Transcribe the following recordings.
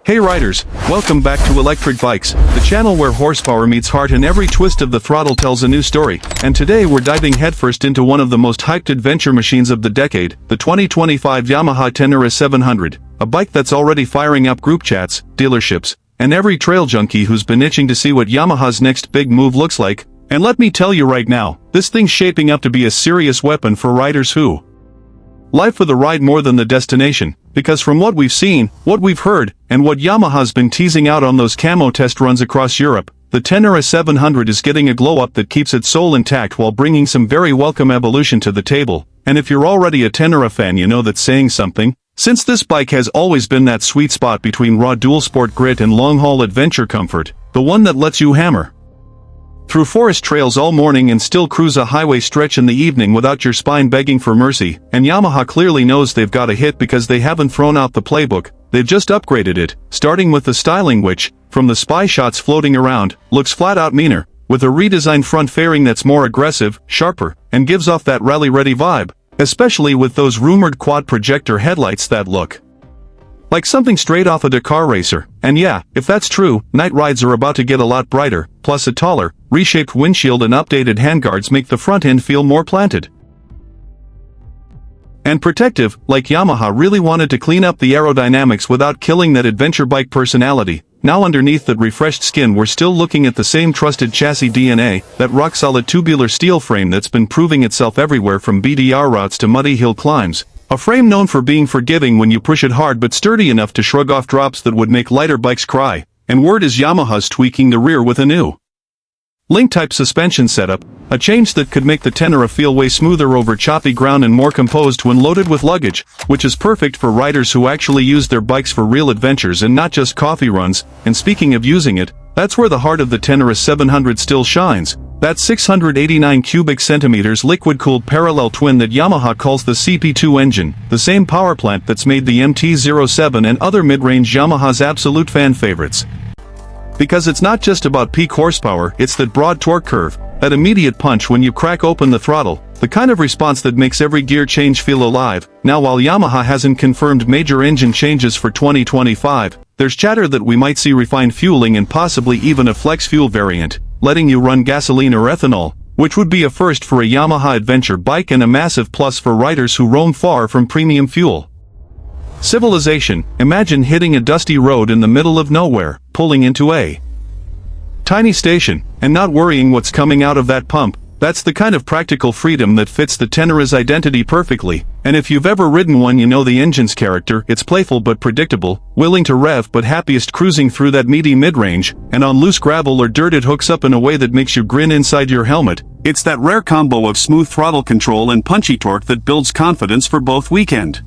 Hey riders, welcome back to Elecricbikes, the channel where horsepower meets heart and every twist of the throttle tells a new story. And today we're diving headfirst into one of the most hyped adventure machines of the decade, the 2025 Yamaha Tenere 700, a bike that's already firing up group chats, dealerships, and every trail junkie who's been itching to see what Yamaha's next big move looks like. And let me tell you right now, this thing's shaping up to be a serious weapon for riders who live for the ride more than the destination. Because from what we've seen, what we've heard, and what Yamaha's been teasing out on those camo test runs across Europe, the Tenere 700 is getting a glow-up that keeps its soul intact while bringing some very welcome evolution to the table. And if you're already a Tenere fan, you know that's saying something, since this bike has always been that sweet spot between raw dual-sport grit and long-haul adventure comfort, the one that lets you hammer through forest trails all morning and still cruise a highway stretch in the evening without your spine begging for mercy. And Yamaha clearly knows they've got a hit because they haven't thrown out the playbook, they've just upgraded it, starting with the styling which, from the spy shots floating around, looks flat out meaner, with a redesigned front fairing that's more aggressive, sharper, and gives off that rally-ready vibe, especially with those rumored quad projector headlights that look like something straight off a Dakar racer. And yeah, if that's true, night rides are about to get a lot brighter, plus a taller, reshaped windshield and updated handguards make the front end feel more planted and protective, like Yamaha really wanted to clean up the aerodynamics without killing that adventure bike personality. Now underneath that refreshed skin we're still looking at the same trusted chassis DNA, that rock-solid tubular steel frame that's been proving itself everywhere from BDR routes to muddy hill climbs. A frame known for being forgiving when you push it hard but sturdy enough to shrug off drops that would make lighter bikes cry. And word is Yamaha's tweaking the rear with a new link-type suspension setup, a change that could make the Tenere feel way smoother over choppy ground and more composed when loaded with luggage, which is perfect for riders who actually use their bikes for real adventures and not just coffee runs. And speaking of using it, that's where the heart of the Tenere 700 still shines. That 689 cubic centimeters liquid-cooled parallel twin that Yamaha calls the CP2 engine, the same power plant that's made the MT-07 and other mid-range Yamaha's absolute fan favorites. Because it's not just about peak horsepower, it's that broad torque curve, that immediate punch when you crack open the throttle, the kind of response that makes every gear change feel alive. Now while Yamaha hasn't confirmed major engine changes for 2025, there's chatter that we might see refined fueling and possibly even a flex fuel variant, letting you run gasoline or ethanol, which would be a first for a Yamaha adventure bike and a massive plus for riders who roam far from premium fuel civilization. Imagine hitting a dusty road in the middle of nowhere, pulling into a tiny station, and not worrying what's coming out of that pump. That's the kind of practical freedom that fits the Tenere's identity perfectly. And if you've ever ridden one, you know the engine's character. It's playful but predictable, willing to rev but happiest cruising through that meaty mid-range, and on loose gravel or dirt it hooks up in a way that makes you grin inside your helmet. It's that rare combo of smooth throttle control and punchy torque that builds confidence for both weekend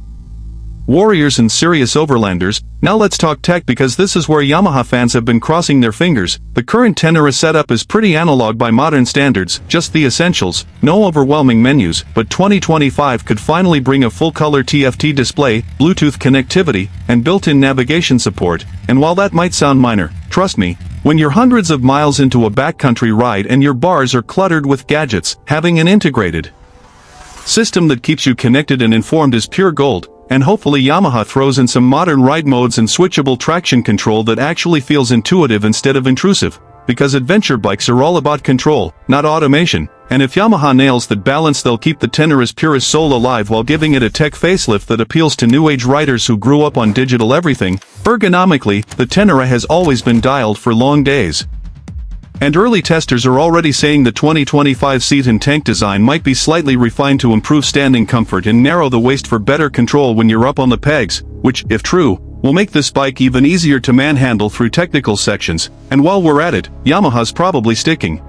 warriors and serious overlanders. Now let's talk tech, because this is where Yamaha fans have been crossing their fingers. The current Tenere setup is pretty analog by modern standards, just the essentials, no overwhelming menus, but 2025 could finally bring a full-color TFT display, Bluetooth connectivity, and built-in navigation support. And while that might sound minor, trust me, when you're hundreds of miles into a backcountry ride and your bars are cluttered with gadgets, having an integrated system that keeps you connected and informed is pure gold. And hopefully Yamaha throws in some modern ride modes and switchable traction control that actually feels intuitive instead of intrusive. Because adventure bikes are all about control, not automation. And if Yamaha nails that balance, they'll keep the Tenere's purest soul alive while giving it a tech facelift that appeals to new-age riders who grew up on digital everything. Ergonomically, the Tenere has always been dialed for long days. And early testers are already saying the 2025 seat and tank design might be slightly refined to improve standing comfort and narrow the waist for better control when you're up on the pegs, which, if true, will make this bike even easier to manhandle through technical sections. And while we're at it, Yamaha's probably sticking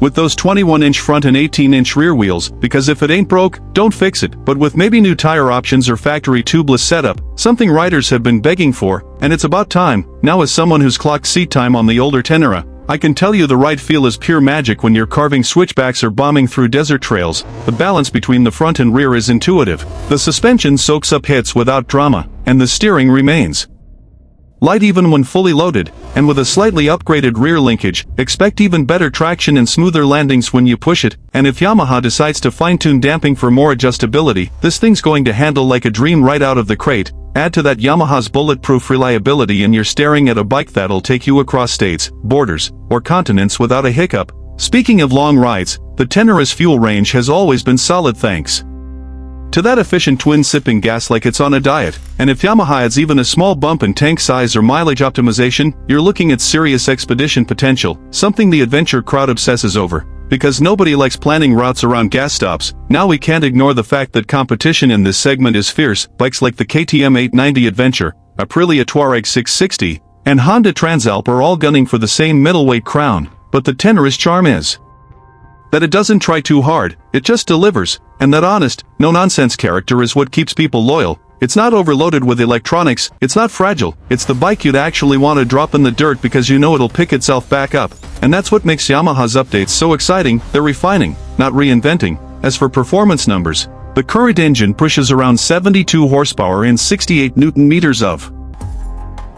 with those 21-inch front and 18-inch rear wheels, because if it ain't broke, don't fix it. But with maybe new tire options or factory tubeless setup, something riders have been begging for, and it's about time. Now, as someone who's clocked seat time on the older Tenere, I can tell you the ride feel is pure magic when you're carving switchbacks or bombing through desert trails. The balance between the front and rear is intuitive. The suspension soaks up hits without drama, and the steering remains Light even when fully loaded, and with a slightly upgraded rear linkage, expect even better traction and smoother landings when you push it, and if Yamaha decides to fine-tune damping for more adjustability, this thing's going to handle like a dream right out of the crate. Add to that Yamaha's bulletproof reliability and you're staring at a bike that'll take you across states, borders, or continents without a hiccup. Speaking of long rides, the Tenere's fuel range has always been solid thanks to that efficient twin sipping gas like it's on a diet, and if Yamaha adds even a small bump in tank size or mileage optimization, you're looking at serious expedition potential, something the adventure crowd obsesses over. Because nobody likes planning routes around gas stops, now we can't ignore the fact that competition in this segment is fierce. Bikes like the KTM 890 Adventure, Aprilia Touareg 660, and Honda Transalp are all gunning for the same middleweight crown, but the Tenere's charm is that it doesn't try too hard, it just delivers, and that honest, no-nonsense character is what keeps people loyal. It's not overloaded with electronics, it's not fragile, it's the bike you'd actually want to drop in the dirt because you know it'll pick itself back up, and that's what makes Yamaha's updates so exciting. They're refining, not reinventing. As for performance numbers, the current engine pushes around 72 horsepower and 68 Newton-meters of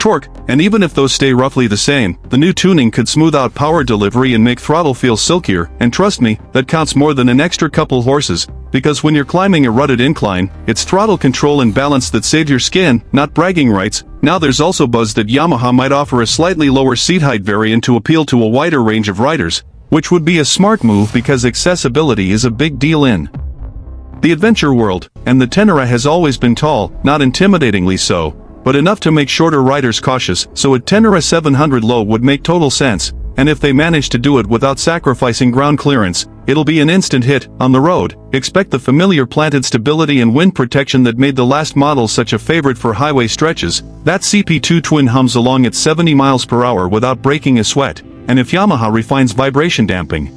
torque, and even if those stay roughly the same, the new tuning could smooth out power delivery and make throttle feel silkier, and trust me, that counts more than an extra couple horses, because when you're climbing a rutted incline, it's throttle control and balance that save your skin, not bragging rights. Now there's also buzz that Yamaha might offer a slightly lower seat height variant to appeal to a wider range of riders, which would be a smart move because accessibility is a big deal in the adventure world, and the Tenere has always been tall, not intimidatingly so, but enough to make shorter riders cautious, so a Tenere 700 low would make total sense, and if they manage to do it without sacrificing ground clearance, it'll be an instant hit. On the road, expect the familiar planted stability and wind protection that made the last model such a favorite for highway stretches. That CP2 twin hums along at 70 miles per hour without breaking a sweat, and if Yamaha refines vibration damping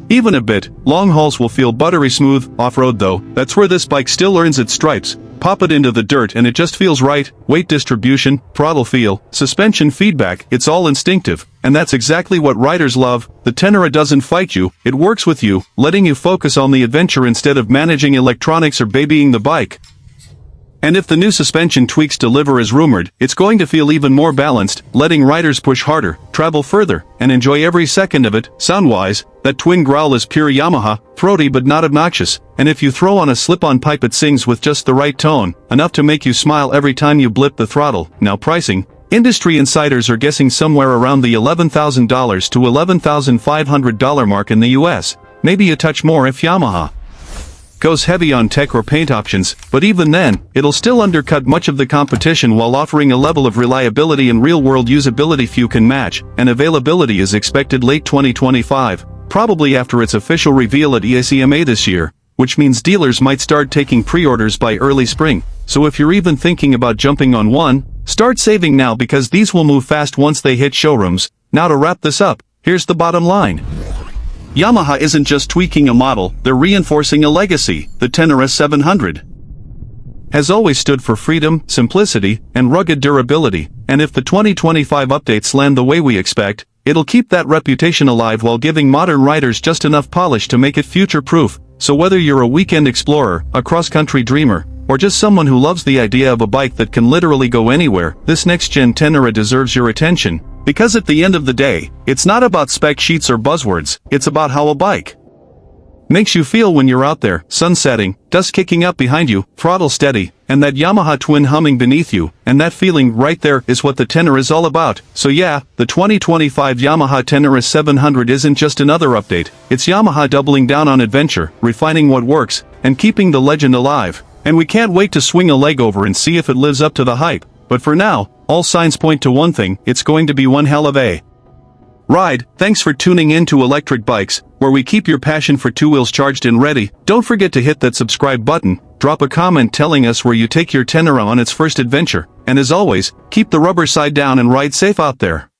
even a bit, long hauls will feel buttery smooth. Off-road though, that's where this bike still earns its stripes. Pop it into the dirt and it just feels right. Weight distribution, throttle feel, suspension feedback, it's all instinctive, and that's exactly what riders love. The Tenere doesn't fight you, it works with you, letting you focus on the adventure instead of managing electronics or babying the bike. And if the new suspension tweaks deliver as rumored, it's going to feel even more balanced, letting riders push harder, travel further, and enjoy every second of it. Sound-wise, that twin growl is pure Yamaha, throaty but not obnoxious, and if you throw on a slip-on pipe it sings with just the right tone, enough to make you smile every time you blip the throttle. Now pricing, industry insiders are guessing somewhere around the $11,000 to $11,500 mark in the US, maybe a touch more if Yamaha goes heavy on tech or paint options, but even then, it'll still undercut much of the competition while offering a level of reliability and real-world usability few can match, and availability is expected late 2025, probably after its official reveal at EICMA this year, which means dealers might start taking pre-orders by early spring. So if you're even thinking about jumping on one, start saving now because these will move fast once they hit showrooms. Now to wrap this up, here's the bottom line. Yamaha isn't just tweaking a model, they're reinforcing a legacy. The Tenere 700 has always stood for freedom, simplicity, and rugged durability, and if the 2025 updates land the way we expect, it'll keep that reputation alive while giving modern riders just enough polish to make it future-proof. So whether you're a weekend explorer, a cross-country dreamer, or just someone who loves the idea of a bike that can literally go anywhere, this next-gen Tenere deserves your attention. Because at the end of the day, it's not about spec sheets or buzzwords, it's about how a bike makes you feel when you're out there, sun setting, dust kicking up behind you, throttle steady, and that Yamaha twin humming beneath you, and that feeling right there is what the Tenere is all about. So yeah, the 2025 Yamaha Tenere 700 isn't just another update, it's Yamaha doubling down on adventure, refining what works, and keeping the legend alive. And we can't wait to swing a leg over and see if it lives up to the hype. But for now, all signs point to one thing, it's going to be one hell of a ride. Thanks for tuning in to Electric Bikes, where we keep your passion for two wheels charged and ready. Don't forget to hit that subscribe button, drop a comment telling us where you take your Tenere on its first adventure, and as always, keep the rubber side down and ride safe out there.